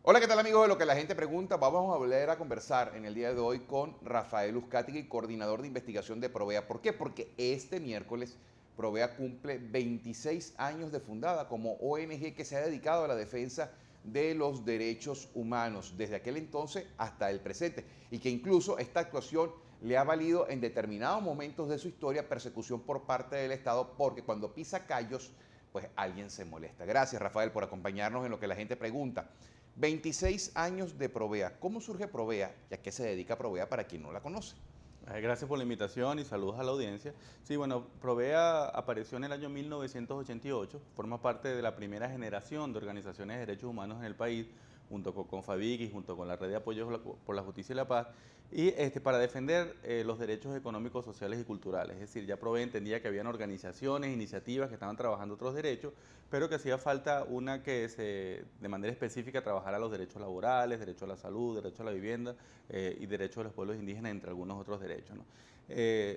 Hola, ¿qué tal amigos de Lo que la gente pregunta? Vamos a volver a conversar en el día de hoy con Rafael Uzcategui, coordinador de investigación de Provea. ¿Por qué? Porque este miércoles Provea cumple 26 años de fundada como ONG que se ha dedicado a la defensa de los derechos humanos desde aquel entonces hasta el presente y que incluso esta actuación le ha valido en determinados momentos de su historia persecución por parte del Estado porque cuando pisa callos pues alguien se molesta. Gracias Rafael por acompañarnos en Lo que la gente pregunta. 26 años de Provea. ¿Cómo surge Provea y a qué se dedica Provea para quien no la conoce? Gracias por la invitación y saludos a la audiencia. Sí, bueno, Provea apareció en el año 1988, forma parte de la primera generación de organizaciones de derechos humanos en el país, junto con Confavik y junto con la Red de Apoyo por la Justicia y la Paz, y para defender los derechos económicos, sociales y culturales. Es decir, ya Provea entendía que habían organizaciones, iniciativas que estaban trabajando otros derechos, pero que hacía falta una que de manera específica trabajara los derechos laborales, derecho a la salud, derecho a la vivienda y derecho de los pueblos indígenas, entre algunos otros derechos, ¿no?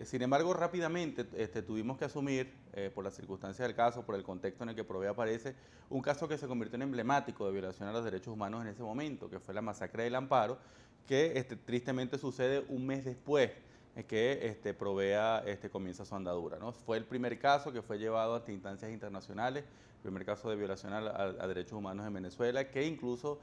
Sin embargo, rápidamente tuvimos que asumir, por las circunstancias del caso, por el contexto en el que Provea aparece, un caso que se convirtió en emblemático de violación a los derechos humanos en ese momento, que fue la masacre del Amparo, que tristemente sucede un mes después que Provea comienza su andadura, ¿no? Fue el primer caso que fue llevado ante instancias internacionales, el primer caso de violación a derechos humanos en Venezuela, que incluso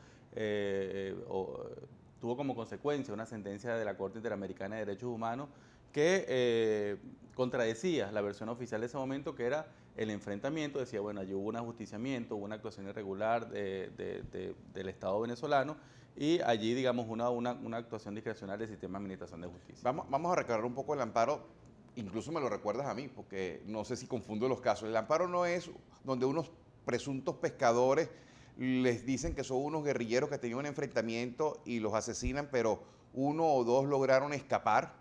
tuvo como consecuencia una sentencia de la Corte Interamericana de Derechos Humanos que contradecía la versión oficial de ese momento, que era el enfrentamiento. Decía, bueno, allí hubo un ajusticiamiento, hubo una actuación irregular del Estado venezolano y allí, digamos, una actuación discrecional del sistema de administración de justicia. Vamos a recordar un poco el amparo. Incluso me lo recuerdas a mí, porque no sé si confundo los casos. El amparo no es donde unos presuntos pescadores les dicen que son unos guerrilleros que tenían un enfrentamiento y los asesinan, pero uno o dos lograron escapar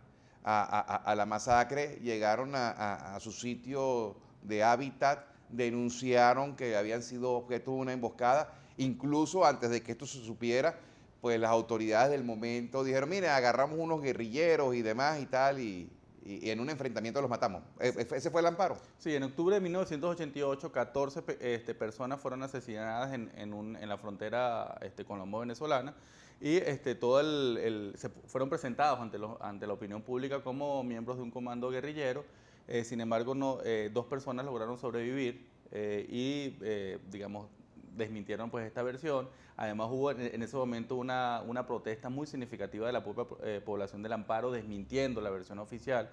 a la masacre, llegaron a su sitio de hábitat, denunciaron que habían sido objeto de una emboscada, incluso antes de que esto se supiera, pues las autoridades del momento dijeron, mire, agarramos unos guerrilleros y demás y tal, y en un enfrentamiento los matamos. ¿Ese fue el amparo? Sí, en octubre de 1988, 14 personas fueron asesinadas en la frontera colombo-venezolana y se fueron presentados ante la opinión pública como miembros de un comando guerrillero. Sin embargo, dos personas lograron sobrevivir digamos, desmintieron pues esta versión. Además hubo en ese momento una protesta muy significativa de la propia población del Amparo desmintiendo la versión oficial,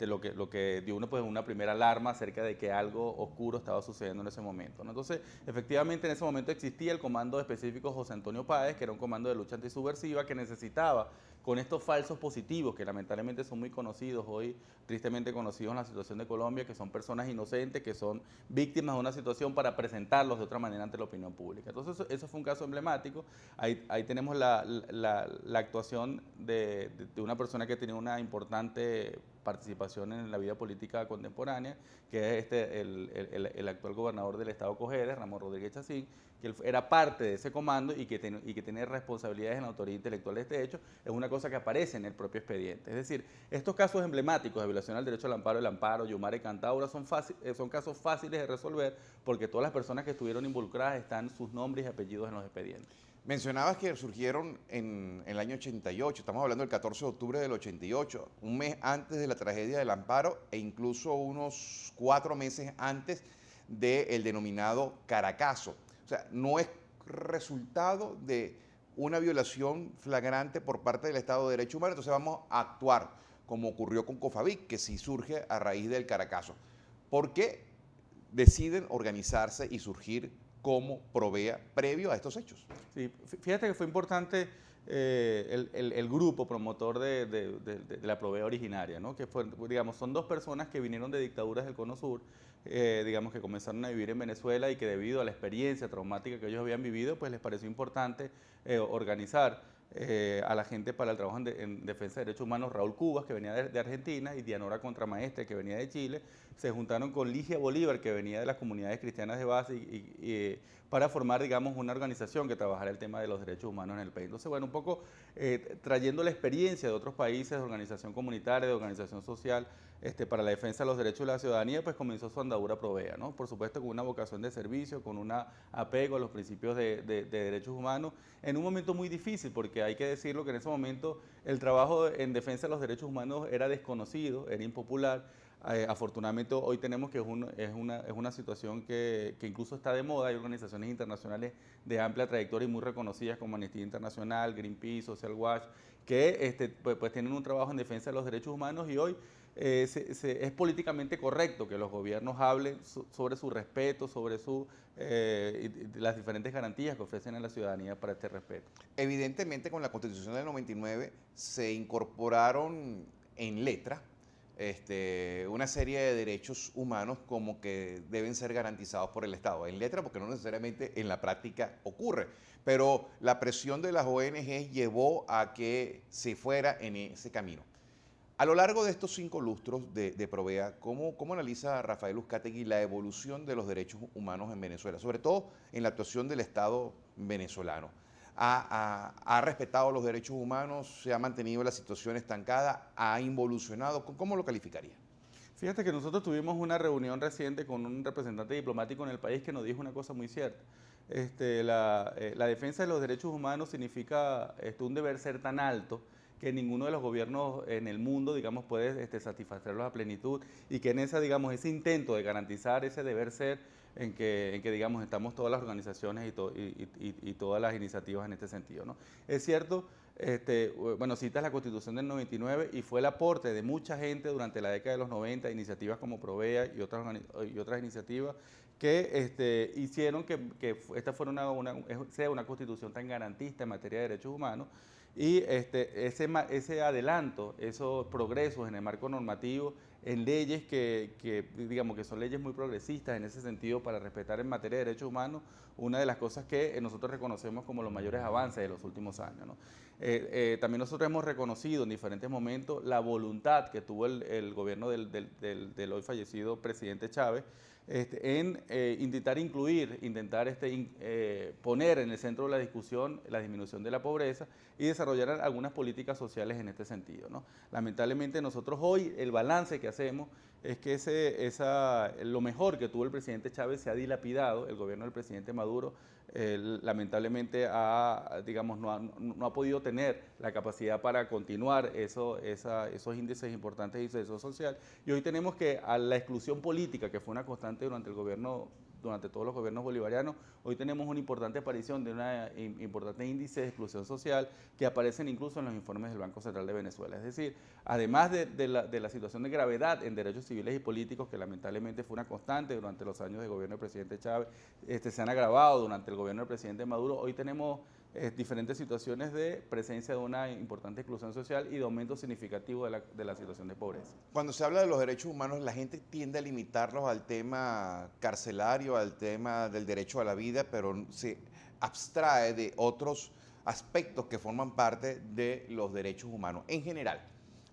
lo que dio pues, una primera alarma acerca de que algo oscuro estaba sucediendo en ese momento, ¿no? Entonces, efectivamente, en ese momento existía el comando específico José Antonio Páez, que era un comando de lucha antisubversiva que necesitaba, con estos falsos positivos, que lamentablemente son muy conocidos hoy, tristemente conocidos en la situación de Colombia, que son personas inocentes, que son víctimas de una situación, para presentarlos de otra manera ante la opinión pública. Entonces, eso fue un caso emblemático. Ahí tenemos la actuación de una persona que tenía una importante participación en la vida política contemporánea, que es el actual gobernador del estado Cojedes, Ramón Rodríguez Chacín, que él era parte de ese comando y que tiene responsabilidades en la autoría intelectual de este hecho. Es una cosa que aparece en el propio expediente. Es decir, estos casos emblemáticos de violación al derecho al amparo, el Amparo, Yumare, Cantaura, son casos fáciles de resolver porque todas las personas que estuvieron involucradas están sus nombres y apellidos en los expedientes. Mencionabas que surgieron en el año 88, estamos hablando del 14 de octubre del 88, un mes antes de la tragedia del Amparo e incluso unos 4 meses antes del denominado Caracazo. O sea, no es resultado de una violación flagrante por parte del Estado de Derecho Humano, entonces vamos a actuar como ocurrió con Confavik, que sí surge a raíz del Caracazo. ¿Por qué deciden organizarse y surgir como Provea previo a estos hechos? Sí, fíjate que fue importante el grupo promotor de la Provea originaria, ¿no? Que fue, digamos, son dos personas que vinieron de dictaduras del Cono Sur, digamos, que comenzaron a vivir en Venezuela y que debido a la experiencia traumática que ellos habían vivido, pues les pareció importante organizar a la gente para el trabajo en defensa de derechos humanos. Raúl Cubas, que venía de Argentina, y Dianora Contramaestre, que venía de Chile, se juntaron con Ligia Bolívar, que venía de las comunidades cristianas de base, para formar, digamos, una organización que trabajara el tema de los derechos humanos en el país. Entonces, bueno, un poco trayendo la experiencia de otros países, de organización comunitaria, de organización social, para la defensa de los derechos de la ciudadanía, pues comenzó su andadura Provea, ¿no? Por supuesto con una vocación de servicio, con un apego a los principios de derechos humanos, en un momento muy difícil, porque hay que decirlo que en ese momento el trabajo en defensa de los derechos humanos era desconocido, era impopular. Afortunadamente hoy tenemos que es una situación que incluso está de moda. Hay organizaciones internacionales de amplia trayectoria y muy reconocidas como Amnistía Internacional, Greenpeace, Social Watch, que pues tienen un trabajo en defensa de los derechos humanos y hoy es políticamente correcto que los gobiernos hablen sobre su respeto, sobre las diferentes garantías que ofrecen a la ciudadanía para este respeto. Evidentemente, con la Constitución del 99 se incorporaron en letra una serie de derechos humanos como que deben ser garantizados por el Estado, en letra porque no necesariamente en la práctica ocurre, pero la presión de las ONG llevó a que se fuera en ese camino. A lo largo de estos 5 lustros de Provea, ¿cómo analiza Rafael Uzcategui la evolución de los derechos humanos en Venezuela, sobre todo en la actuación del Estado venezolano? ¿Ha respetado los derechos humanos? ¿Se ha mantenido la situación estancada? ¿Ha involucionado? ¿Cómo lo calificaría? Fíjate que nosotros tuvimos una reunión reciente con un representante diplomático en el país que nos dijo una cosa muy cierta. La defensa de los derechos humanos significa un deber ser tan alto que ninguno de los gobiernos en el mundo, digamos, puede satisfacerlos a plenitud y que en ese intento de garantizar ese deber ser en que digamos, estamos todas las organizaciones y todas las iniciativas en este sentido, ¿no? Es cierto, bueno, citas la Constitución del 99 y fue el aporte de mucha gente durante la década de los 90, iniciativas como Provea y otras iniciativas que hicieron que esta fuera sea una Constitución tan garantista en materia de derechos humanos. Y ese adelanto, esos progresos en el marco normativo, en leyes digamos que son leyes muy progresistas en ese sentido para respetar en materia de derechos humanos, una de las cosas que nosotros reconocemos como los mayores avances de los últimos años, ¿no? También nosotros hemos reconocido en diferentes momentos la voluntad que tuvo el gobierno del hoy fallecido presidente Chávez en intentar poner en el centro de la discusión la disminución de la pobreza y desarrollar algunas políticas sociales en este sentido, ¿no? Lamentablemente nosotros hoy el balance que hacemos es que lo mejor que tuvo el presidente Chávez se ha dilapidado. El gobierno del presidente Maduro lamentablemente no ha podido tener la capacidad para continuar esos índices importantes de inserción social, y hoy tenemos que a la exclusión política, que fue una constante durante todos los gobiernos bolivarianos, hoy tenemos una importante aparición de un importante índice de exclusión social que aparecen incluso en los informes del Banco Central de Venezuela. Es decir, además de la situación de gravedad en derechos civiles y políticos, que lamentablemente fue una constante durante los años de gobierno del presidente Chávez, se han agravado durante el gobierno del presidente Maduro, hoy tenemos diferentes situaciones de presencia de una importante exclusión social y de aumento significativo de la situación de pobreza. Cuando se habla de los derechos humanos, la gente tiende a limitarlos al tema carcelario, al tema del derecho a la vida, pero se abstrae de otros aspectos que forman parte de los derechos humanos. En general,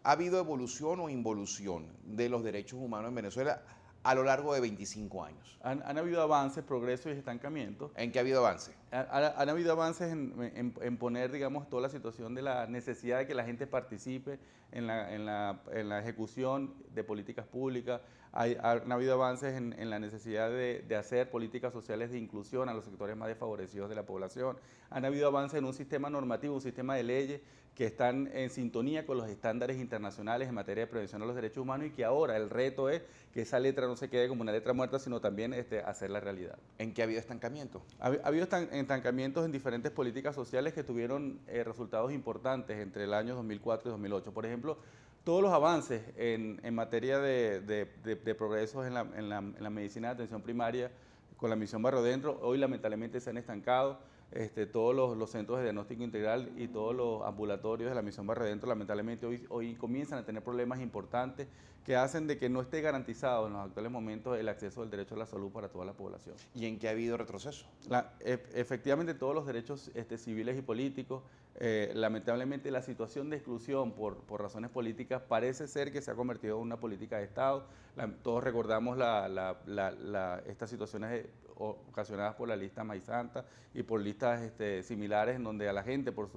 ¿ha habido evolución o involución de los derechos humanos en Venezuela a lo largo de 25 años? Han habido avances, progresos y estancamientos. ¿En qué ha habido avances? Han habido avances en poner, digamos, toda la situación de la necesidad de que la gente participe en la ejecución de políticas públicas. Han habido avances en la necesidad de hacer políticas sociales de inclusión a los sectores más desfavorecidos de la población. Han habido avances en un sistema normativo, un sistema de leyes que están en sintonía con los estándares internacionales en materia de prevención de los derechos humanos, y que ahora el reto es que esa letra no se quede como una letra muerta, sino también hacerla realidad. ¿En qué ha habido estancamiento? Ha habido estancamientos en diferentes políticas sociales que tuvieron resultados importantes entre el año 2004 y 2008. Por ejemplo, todos los avances en materia de progresos en la medicina de atención primaria con la misión Barrio Dentro, hoy lamentablemente se han estancado. Todos los centros de diagnóstico integral y todos los ambulatorios de la misión Barrio Dentro lamentablemente hoy comienzan a tener problemas importantes que hacen de que no esté garantizado en los actuales momentos el acceso al derecho a la salud para toda la población. ¿Y en qué ha habido retroceso? Efectivamente, todos los derechos civiles y políticos, lamentablemente la situación de exclusión por razones políticas parece ser que se ha convertido en una política de Estado. Todos recordamos estas situaciones ocasionadas por la lista Maíz Santa y por listas similares en donde a la gente por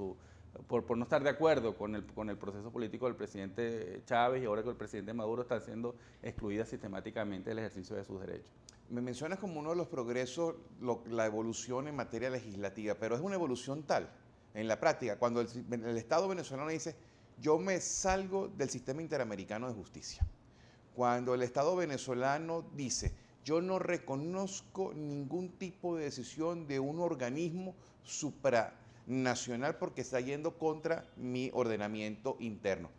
no estar de acuerdo con el proceso político del presidente Chávez y ahora con el presidente Maduro están siendo excluidas sistemáticamente del ejercicio de sus derechos. Me mencionas como uno de los progresos la evolución en materia legislativa, pero es una evolución tal, en la práctica, cuando el Estado venezolano dice, yo me salgo del sistema interamericano de justicia. Cuando el Estado venezolano dice, yo no reconozco ningún tipo de decisión de un organismo supranacional porque está yendo contra mi ordenamiento interno.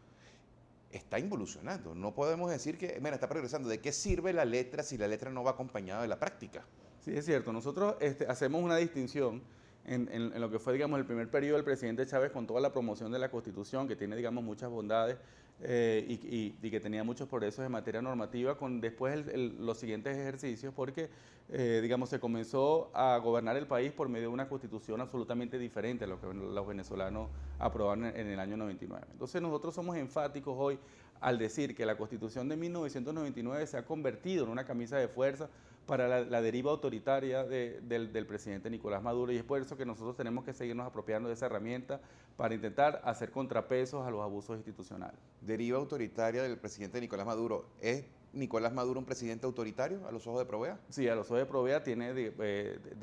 Está involucionando. No podemos decir que, mira, está progresando. ¿De qué sirve la letra si la letra no va acompañada de la práctica? Sí, es cierto. Nosotros hacemos una distinción en lo que fue, digamos, el primer periodo del presidente Chávez con toda la promoción de la Constitución, que tiene, digamos, muchas bondades y que tenía muchos progresos en materia normativa, con después los siguientes ejercicios, porque, digamos, se comenzó a gobernar el país por medio de una Constitución absolutamente diferente a lo que los venezolanos aprobaron en el año 99. Entonces nosotros somos enfáticos hoy al decir que la Constitución de 1999 se ha convertido en una camisa de fuerza para la deriva autoritaria del presidente Nicolás Maduro, y es por eso que nosotros tenemos que seguirnos apropiando de esa herramienta para intentar hacer contrapesos a los abusos institucionales. Deriva autoritaria del presidente Nicolás Maduro. ¿Es Nicolás Maduro un presidente autoritario a los ojos de Provea? Sí, a los ojos de Provea tiene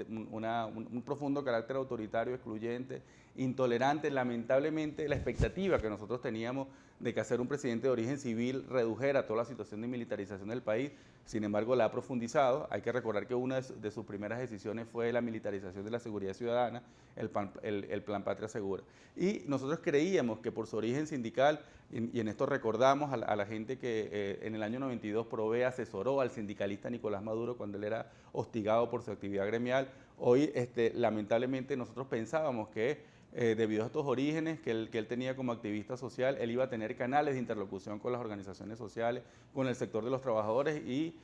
un profundo carácter autoritario, excluyente, intolerante. Lamentablemente, la expectativa que nosotros teníamos de que hacer un presidente de origen civil redujera toda la situación de militarización del país, sin embargo la ha profundizado. Hay que recordar que una de sus primeras decisiones fue la militarización de la seguridad ciudadana, el Plan Patria Segura. Y nosotros creíamos que por su origen sindical, y en esto recordamos a la gente que en el año 92 Provea asesoró al sindicalista Nicolás Maduro cuando él era hostigado por su actividad gremial. Hoy, lamentablemente, nosotros pensábamos que debido a estos orígenes que él tenía como activista social, él iba a tener canales de interlocución con las organizaciones sociales, con el sector de los trabajadores y,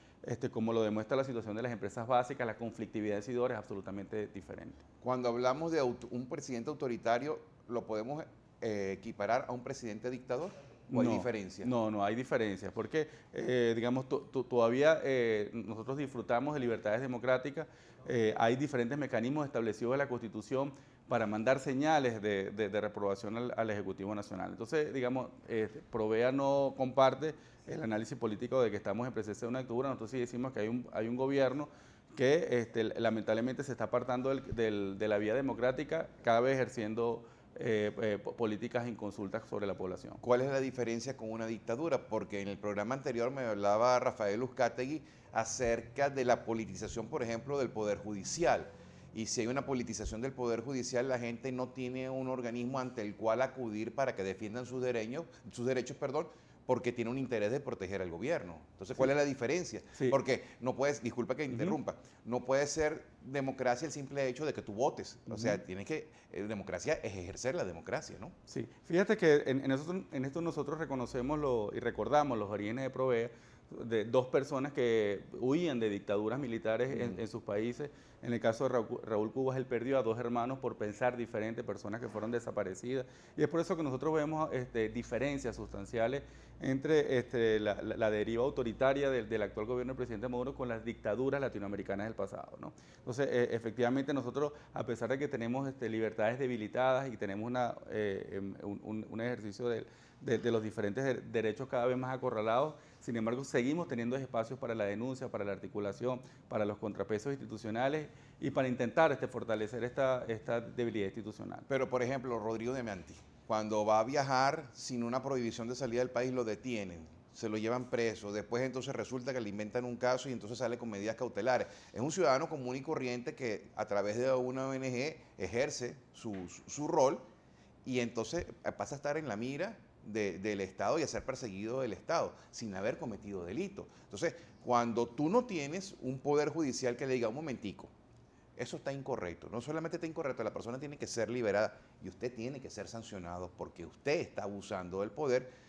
como lo demuestra la situación de las empresas básicas, la conflictividad de decidores es absolutamente diferente. Cuando hablamos de un presidente autoritario, ¿lo podemos equiparar a un presidente dictador? ¿O hay diferencia? No hay diferencias, porque, digamos, todavía nosotros disfrutamos de libertades democráticas, hay diferentes mecanismos establecidos en la Constitución para mandar señales de reprobación al Ejecutivo Nacional. Entonces, digamos, Provea no comparte el análisis político de que estamos en presencia de una dictadura. Nosotros sí decimos que hay un gobierno que lamentablemente se está apartando de la vía democrática, cada vez ejerciendo políticas inconsultas sobre la población. ¿Cuál es la diferencia con una dictadura? Porque en el programa anterior me hablaba Rafael Uzcategui acerca de la politización, por ejemplo, del Poder Judicial. Y si hay una politización del Poder Judicial, la gente no tiene un organismo ante el cual acudir para que defiendan sus derechos, porque tiene un interés de proteger al gobierno. Entonces, ¿cuál es la diferencia? Sí. Porque no puedes, disculpa que interrumpa, no puede ser democracia el simple hecho de que tú votes. O sea, democracia es ejercer la democracia, ¿no? Sí, fíjate que en esto nosotros reconocemos y recordamos los orígenes de Provea, de dos personas que huían de dictaduras militares en sus países. En el caso de Raúl Cubas, él perdió a dos hermanos por pensar diferente, personas que fueron desaparecidas. Y es por eso que nosotros vemos diferencias sustanciales entre la deriva autoritaria del actual gobierno del presidente Maduro con las dictaduras latinoamericanas del pasado, ¿no? Entonces, efectivamente, nosotros, a pesar de que tenemos libertades debilitadas y tenemos un ejercicio de los diferentes derechos cada vez más acorralados, sin embargo, seguimos teniendo espacios para la denuncia, para la articulación, para los contrapesos institucionales y para intentar fortalecer esta debilidad institucional. Pero, por ejemplo, Rodrigo Demanti, cuando va a viajar sin una prohibición de salida del país, lo detienen, se lo llevan preso, después entonces resulta que le inventan un caso y entonces sale con medidas cautelares. Es un ciudadano común y corriente que a través de una ONG ejerce su rol y entonces pasa a estar en la mira del Estado y a ser perseguido del Estado sin haber cometido delito. Entonces, cuando tú no tienes un poder judicial que le diga, un momentico, eso está incorrecto, no solamente está incorrecto, la persona tiene que ser liberada y usted tiene que ser sancionado porque usted está abusando del poder.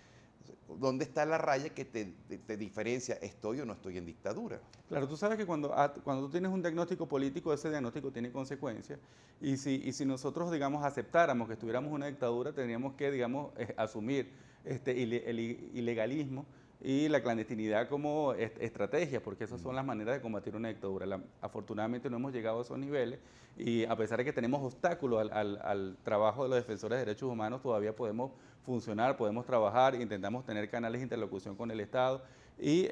¿Dónde está la raya que te diferencia, estoy o no estoy en dictadura? Claro, tú sabes que cuando tú tienes un diagnóstico político, ese diagnóstico tiene consecuencias, y si nosotros, digamos, aceptáramos que estuviéramos en una dictadura, tendríamos que, digamos, asumir el ilegalismo y la clandestinidad como estrategia, porque esas son las maneras de combatir una dictadura. Afortunadamente no hemos llegado a esos niveles y a pesar de que tenemos obstáculos al trabajo de los defensores de derechos humanos, todavía podemos funcionar, podemos trabajar, intentamos tener canales de interlocución con el Estado y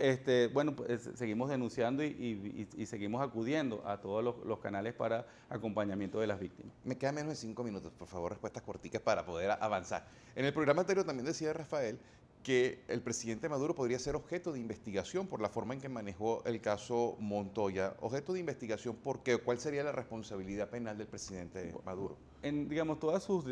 bueno, pues, seguimos denunciando y seguimos acudiendo a todos los canales para acompañamiento de las víctimas. Me quedan menos de 5 minutos, por favor, respuestas corticas para poder avanzar. En el programa anterior también decía Rafael que el presidente Maduro podría ser objeto de investigación por la forma en que manejó el caso Montoya. Objeto de investigación, ¿por qué? ¿Cuál sería la responsabilidad penal del presidente Maduro? Digamos,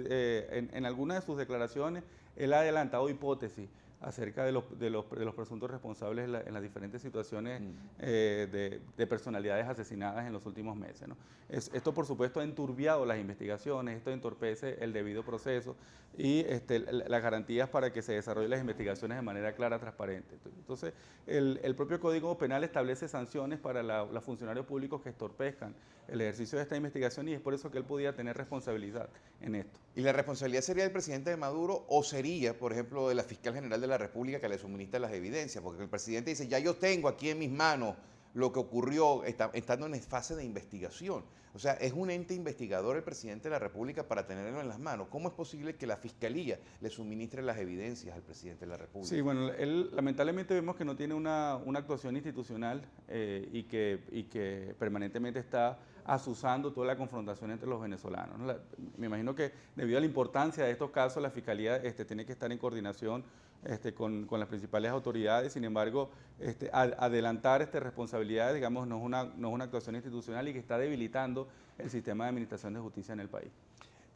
en algunas de sus declaraciones, él ha adelantado hipótesis acerca de los presuntos responsables en las diferentes situaciones de personalidades asesinadas en los últimos meses, ¿no? Esto, por supuesto, ha enturbiado las investigaciones, esto entorpece el debido proceso y las garantías para que se desarrollen las investigaciones de manera clara, transparente. Entonces, el propio Código Penal establece sanciones para los funcionarios públicos que entorpezcan el ejercicio de esta investigación y es por eso que él podía tener responsabilidad en esto. ¿Y la responsabilidad sería del presidente de Maduro o sería, por ejemplo, de la fiscal general de la República que le suministra las evidencias? Porque el presidente dice, ya yo tengo aquí en mis manos lo que ocurrió estando en fase de investigación. O sea, es un ente investigador el presidente de la República para tenerlo en las manos. ¿Cómo es posible que la fiscalía le suministre las evidencias al presidente de la República? Sí, bueno, él lamentablemente vemos que no tiene una actuación institucional y que permanentemente está azuzando toda la confrontación entre los venezolanos, ¿no? Me imagino que debido a la importancia de estos casos, la Fiscalía tiene que estar en coordinación con las principales autoridades. Sin embargo, adelantar responsabilidades, digamos, no es una actuación institucional y que está debilitando el sistema de administración de justicia en el país.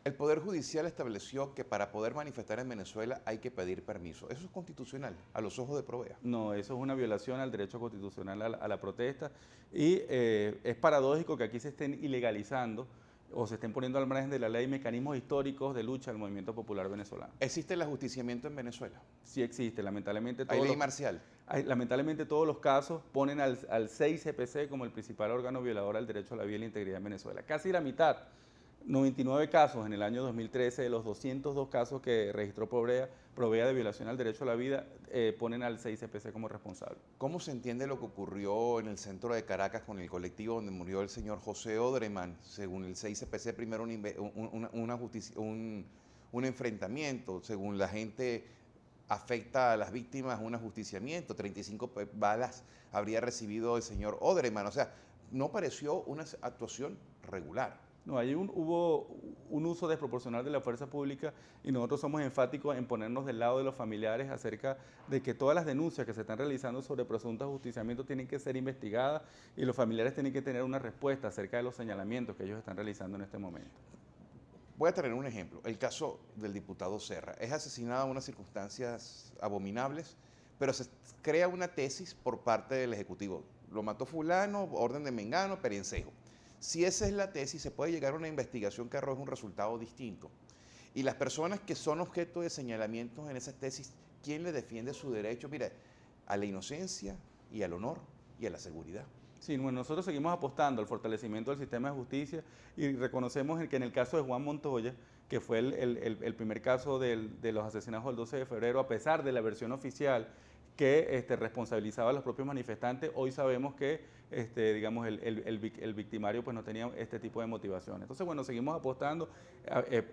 El Poder Judicial estableció que para poder manifestar en Venezuela hay que pedir permiso. ¿Eso es constitucional a los ojos de Provea? No, eso es una violación al derecho constitucional a la protesta y es paradójico que aquí se estén ilegalizando o se estén poniendo al margen de la ley mecanismos históricos de lucha del movimiento popular venezolano. ¿Existe el ajusticiamiento en Venezuela? Sí existe, lamentablemente. ¿Hay ley marcial? Lamentablemente todos los casos ponen al 6CPC como el principal órgano violador al derecho a la vida y la integridad en Venezuela. Casi la mitad, 99 casos en el año 2013 de los 202 casos que registró Provea de violación al derecho a la vida, ponen al 6CPC como responsable. ¿Cómo se entiende lo que ocurrió en el centro de Caracas con el colectivo donde murió el señor José Odreman? Según el 6CPC, primero un enfrentamiento, según la gente afecta a las víctimas un ajusticiamiento, 35 balas habría recibido el señor Odreman, o sea, no pareció una actuación regular. No, hubo un uso desproporcional de la fuerza pública y nosotros somos enfáticos en ponernos del lado de los familiares acerca de que todas las denuncias que se están realizando sobre presuntos ajusticiamientos tienen que ser investigadas y los familiares tienen que tener una respuesta acerca de los señalamientos que ellos están realizando en este momento. Voy a tener un ejemplo, el caso del diputado Serra. Es asesinado en unas circunstancias abominables, pero se crea una tesis por parte del Ejecutivo. Lo mató fulano, orden de Mengano, Perencejo. Si esa es la tesis, se puede llegar a una investigación que arroje un resultado distinto. Y las personas que son objeto de señalamientos en esa tesis, ¿quién le defiende su derecho? Mira, a la inocencia y al honor y a la seguridad. Sí, bueno, nosotros seguimos apostando al fortalecimiento del sistema de justicia y reconocemos que en el caso de Juan Montoya, que fue el primer caso de los asesinatos del 12 de febrero, a pesar de la versión oficial que responsabilizaba a los propios manifestantes, hoy sabemos que digamos, el victimario pues, no tenía este tipo de motivaciones. Entonces, bueno, seguimos apostando,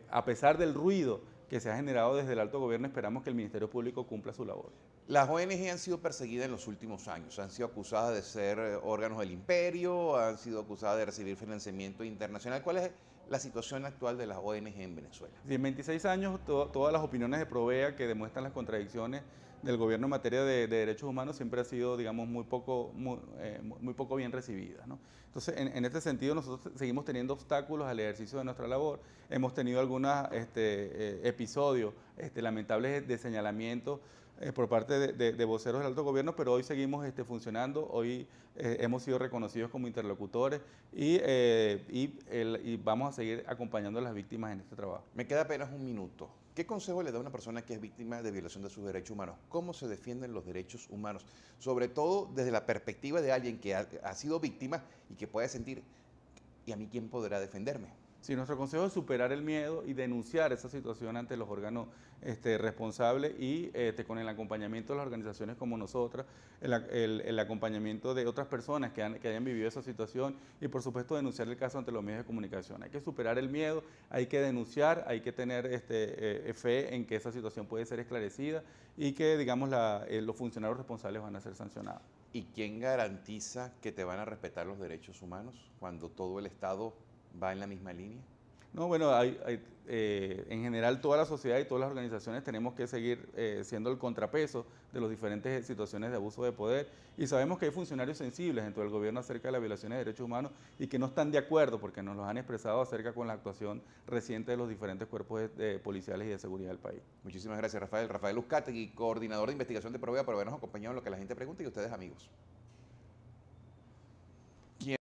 a pesar del ruido que se ha generado desde el alto gobierno, esperamos que el Ministerio Público cumpla su labor. Las ONG han sido perseguidas en los últimos años, han sido acusadas de ser órganos del imperio, han sido acusadas de recibir financiamiento internacional. ¿Cuál es la situación actual de las ONG en Venezuela? Sí, en 26 años, todas las opiniones de Provea que demuestran las contradicciones del gobierno en materia de derechos humanos siempre ha sido, digamos, muy poco bien recibidas, ¿no? Entonces, en este sentido, nosotros seguimos teniendo obstáculos al ejercicio de nuestra labor. Hemos tenido algunos episodios lamentables de señalamiento por parte de voceros del alto gobierno, pero hoy seguimos funcionando, hoy hemos sido reconocidos como interlocutores y vamos a seguir acompañando a las víctimas en este trabajo. Me queda apenas un minuto. ¿Qué consejo le da a una persona que es víctima de violación de sus derechos humanos? ¿Cómo se defienden los derechos humanos? Sobre todo desde la perspectiva de alguien que ha sido víctima y que puede sentir, ¿y a mí quién podrá defenderme? Sí, nuestro consejo es superar el miedo y denunciar esa situación ante los órganos responsables y con el acompañamiento de las organizaciones como nosotras, el acompañamiento de otras personas que hayan vivido esa situación y por supuesto denunciar el caso ante los medios de comunicación. Hay que superar el miedo, hay que denunciar, hay que tener fe en que esa situación puede ser esclarecida y que digamos los funcionarios responsables van a ser sancionados. ¿Y quién garantiza que te van a respetar los derechos humanos cuando todo el Estado va en la misma línea? No, bueno, en general toda la sociedad y todas las organizaciones tenemos que seguir siendo el contrapeso de las diferentes situaciones de abuso de poder y sabemos que hay funcionarios sensibles dentro del gobierno acerca de las violaciones de derechos humanos y que no están de acuerdo porque nos los han expresado acerca con la actuación reciente de los diferentes cuerpos policiales y de seguridad del país. Muchísimas gracias, Rafael. Rafael Uzcategui, coordinador de investigación de Provea, por habernos acompañado en lo que la gente pregunta y ustedes, amigos.